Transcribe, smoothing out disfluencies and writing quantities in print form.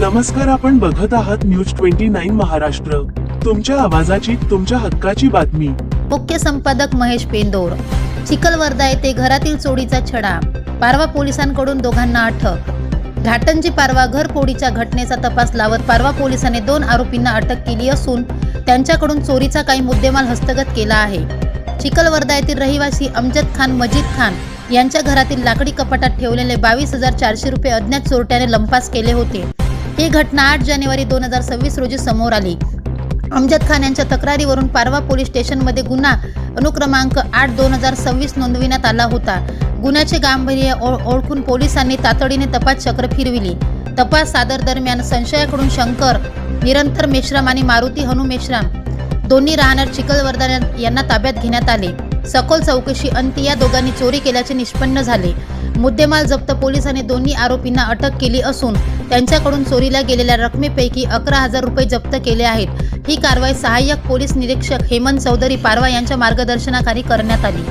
नमस्कार, आपण बघत आहात न्यूज 29 महाराष्ट्र, तुमच्या आवाजाची, तुमच्या हक्काची बातमी। मुख्य संपादक महेश पेंदोर। चिखलवर्धा येथे घरातील चोरीचा छडा, पारवा पोलिसांकडून दोघांना अटक। घाटंजी पारवा घरफोडीच्या घटनेचा तपास लावत पारवा पोलिसांनी 2 आरोपींना अटक केली असून त्यांच्याकडून चोरीचा काही मुद्देमाल हस्तगत केला आहे। चिखलवर्धा येथील रहिवासी अमजद खान मजीद खान यांच्या घरातील लाकडी कपाटात ठेवलेले 22,400 रुपये अज्ञात चोरट्याने लंपास केले होते। ही घटना 8 जानेवारी 2026 रोजी समोर आली। अमजद खान यांच्या तक्रारीवरून पारवा पोलीस स्टेशनमध्ये गुन्हा अनुक्रमांक 8/2026 नोंदविण्यात आला होता। गुन्ह्याचे गांभीर्य ओळखून पोलिसांनी तातडीने तपास चक्र फिरविली। तपास सादर दरम्यान संशयाकडून शंकर निरंतर मेश्राम आणि मारुती हनु मेश्राम दोन्ही राहणार चिखलवर्धा यांना ताब्यात घेण्यात आले। सखोल चौकशी अंती या दोघांनी चोरी केल्याचे निष्पन्न झाले। मुद्देमाल जप्त पोलिसांनी दोन्ही आरोपींना अटक केली असून त्यांच्याकडून चोरीला गेलेल्या रकमेपैकी 11,000 रुपये जप्त केले आहेत। ही कारवाई सहाय्यक पोलीस निरीक्षक हेमंत चौधरी पारवा यांच्या मार्गदर्शनाखाली करण्यात आली।